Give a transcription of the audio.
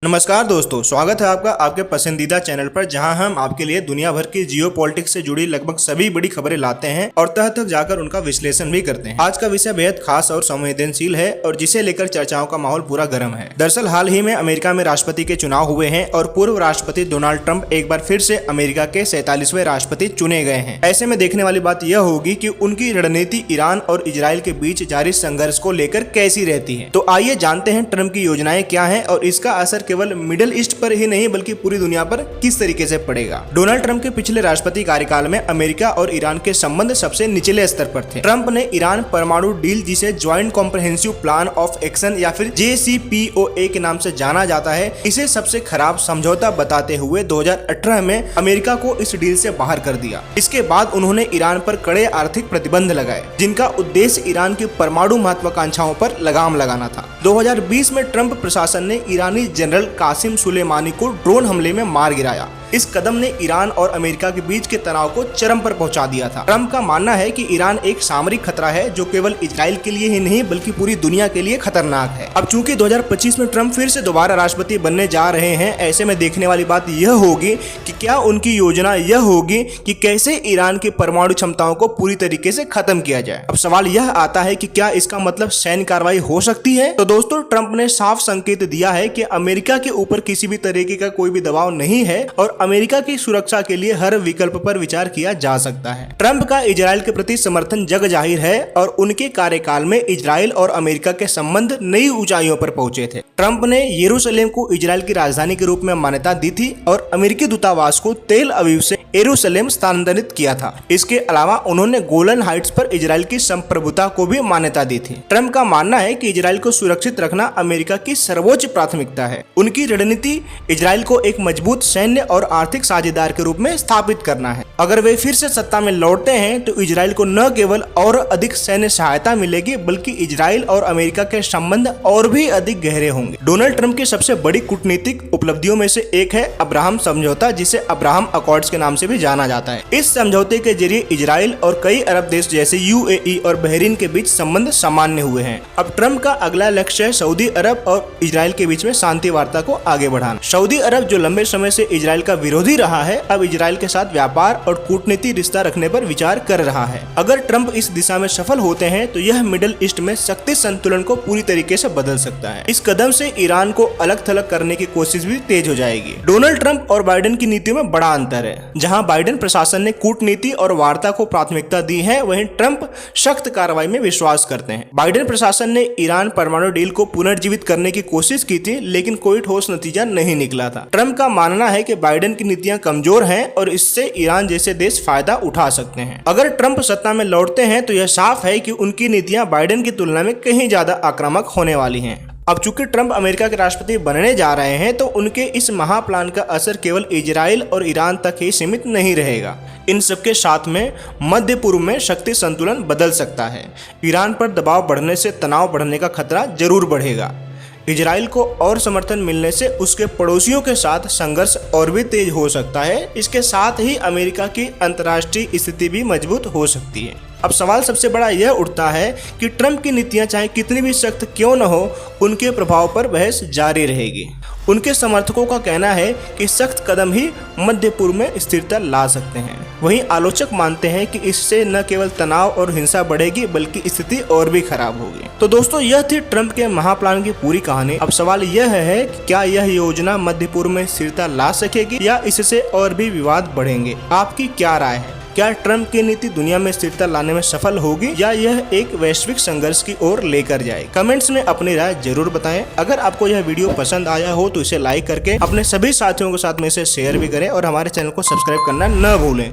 नमस्कार दोस्तों, स्वागत है आपका आपके पसंदीदा चैनल पर, जहां हम आपके लिए दुनिया भर की जियो पॉलिटिक्स से जुड़ी लगभग सभी बड़ी खबरें लाते हैं और तह तक जाकर उनका विश्लेषण भी करते हैं। आज का विषय बेहद खास और संवेदनशील है और जिसे लेकर चर्चाओं का माहौल पूरा गर्म है। दरअसल हाल ही में अमेरिका में राष्ट्रपति के चुनाव हुए हैं और पूर्व राष्ट्रपति डोनाल्ड ट्रंप एक बार फिर से अमेरिका के 47वें राष्ट्रपति चुने गए हैं। ऐसे में देखने वाली बात यह होगी कि उनकी रणनीति ईरान और इजराइल के बीच जारी संघर्ष को लेकर कैसी रहती है। तो आइए जानते हैं ट्रंप की योजनाएं क्या है और इसका असर केवल मिडिल ईस्ट पर ही नहीं बल्कि पूरी दुनिया पर किस तरीके से पड़ेगा। डोनाल्ड ट्रंप के पिछले राष्ट्रपति कार्यकाल में अमेरिका और ईरान के संबंध सबसे निचले स्तर पर थे। ट्रंप ने ईरान परमाणु डील, जिसे joint comprehensive plan of action या फिर JCPOA के नाम से जाना जाता है, इसे सबसे खराब समझौता बताते हुए 2018 में अमेरिका को इस डील से बाहर कर दिया। इसके बाद उन्होंने ईरान पर कड़े आर्थिक प्रतिबंध लगाए, जिनका उद्देश्य ईरान की परमाणु महत्वाकांक्षाओं पर लगाम लगाना था। 2020 में ट्रंप प्रशासन ने ईरानी जनरल कासिम सुलेमानी को ड्रोन हमले में मार गिराया। इस कदम ने ईरान और अमेरिका के बीच के तनाव को चरम पर पहुंचा दिया था। ट्रंप का मानना है कि ईरान एक सामरिक खतरा है जो केवल इजराइल के लिए ही नहीं बल्कि पूरी दुनिया के लिए खतरनाक है। अब चूंकि 2025 में ट्रंप फिर से दोबारा राष्ट्रपति बनने जा रहे हैं, ऐसे में देखने वाली बात यह होगी कि क्या उनकी योजना यह होगी कि कैसे ईरान की परमाणु क्षमताओं को पूरी तरीके से खत्म किया जाए। अब सवाल यह आता है कि क्या इसका मतलब सैन्य कार्रवाई हो सकती है। तो दोस्तों, ट्रंप ने साफ संकेत दिया है कि अमेरिका के ऊपर किसी भी तरीके का कोई भी दबाव नहीं है और अमेरिका की सुरक्षा के लिए हर विकल्प पर विचार किया जा सकता है। ट्रंप का इजराइल के प्रति समर्थन जग जाहिर है और उनके कार्यकाल में इजराइल और अमेरिका के संबंध नई ऊंचाइयों पर पहुंचे थे। ट्रंप ने यरूशलेम को इजराइल की राजधानी के रूप में मान्यता दी थी और अमेरिकी दूतावास को तेल अवीव से यरूशलेम स्थानांतरित किया था। इसके अलावा उन्होंने गोलन हाइट्स पर इजराइल की संप्रभुता को भी मान्यता दी थी। ट्रंप का मानना है कि इजराइल को सुरक्षित रखना अमेरिका की सर्वोच्च प्राथमिकता है। उनकी रणनीति इजराइल को एक मजबूत सैन्य और आर्थिक साझेदार के रूप में स्थापित करना है। अगर वे फिर से सत्ता में लौटते हैं तो इजराइल को न केवल और अधिक सैन्य सहायता मिलेगी बल्कि इजराइल और अमेरिका के संबंध और भी अधिक गहरे होंगे। डोनाल्ड ट्रंप की सबसे बड़ी कूटनीतिक उपलब्धियों में से एक है अब्राहम समझौता, जिसे अब्राहम अकॉर्ड्स के नाम से भी जाना जाता है। इस समझौते के जरिए इजराइल और कई अरब देश जैसे UAE और बहरीन के बीच संबंध सामान्य हुए हैं। अब ट्रंप का अगला लक्ष्य है सऊदी अरब और इजराइल के बीच में शांति वार्ता को आगे बढ़ाना। सऊदी अरब, जो लंबे समय से इजराइल का विरोधी रहा है, अब इजराइल के साथ व्यापार और कूटनीतिक रिश्ता रखने पर विचार कर रहा है। अगर ट्रंप इस दिशा में सफल होते हैं तो यह मिडिल ईस्ट में शक्ति संतुलन को पूरी तरीके से बदल सकता है। इस कदम से ईरान को अलग थलग करने की कोशिश भी तेज हो जाएगी। डोनाल्ड ट्रंप और बाइडेन की नीतियों में बड़ा अंतर है। जहां बाइडेन प्रशासन ने कूटनीति और वार्ता को प्राथमिकता दी है, वहीं ट्रंप सख्त कार्रवाई में विश्वास करते हैं। बाइडेन प्रशासन ने ईरान परमाणु डील को पुनर्जीवित करने की कोशिश की थी, लेकिन कोई ठोस नतीजा नहीं निकला था। ट्रंप का मानना है कि बाइडेन की नीतियां कमजोर हैं और इससे ईरान जैसे देश फायदा उठा सकते हैं। अगर ट्रंप सत्ता में लौटते हैं तो यह साफ है कि उनकी नीतियां बाइडेन की तुलना में कहीं ज्यादा आक्रामक होने वाली हैं। अब चूंकि ट्रंप अमेरिका के राष्ट्रपति बनने जा रहे हैं तो उनके इस महाप्लान का असर केवल इजराइल और ईरान तक ही सीमित नहीं रहेगा। इन सबके साथ में मध्य पूर्व में शक्ति संतुलन बदल सकता है। ईरान पर दबाव बढ़ने से तनाव बढ़ने का खतरा जरूर बढ़ेगा। इजराइल को और समर्थन मिलने से उसके पड़ोसियों के साथ संघर्ष और भी तेज हो सकता है। इसके साथ ही अमेरिका की अंतर्राष्ट्रीय स्थिति भी मजबूत हो सकती है। अब सवाल सबसे बड़ा यह उठता है कि ट्रंप की नीतियां चाहे कितनी भी सख्त क्यों न हो, उनके प्रभाव पर बहस जारी रहेगी। उनके समर्थकों का कहना है कि सख्त कदम ही मध्य पूर्व में स्थिरता ला सकते हैं। वहीं आलोचक मानते हैं कि इससे न केवल तनाव और हिंसा बढ़ेगी बल्कि स्थिति और भी खराब होगी। तो दोस्तों, यह थी ट्रंप के महाप्लान की पूरी कहानी। अब सवाल यह है कि क्या यह योजना मध्य पूर्व में स्थिरता ला सकेगी या इससे और भी विवाद बढ़ेंगे। आपकी क्या राय है? क्या ट्रंप की नीति दुनिया में स्थिरता लाने में सफल होगी या यह एक वैश्विक संघर्ष की ओर लेकर जाए? कमेंट्स में अपनी राय जरूर बताएं। अगर आपको यह वीडियो पसंद आया हो तो इसे लाइक करके अपने सभी साथियों के साथ में इसे शेयर भी करें और हमारे चैनल को सब्सक्राइब करना न भूलें।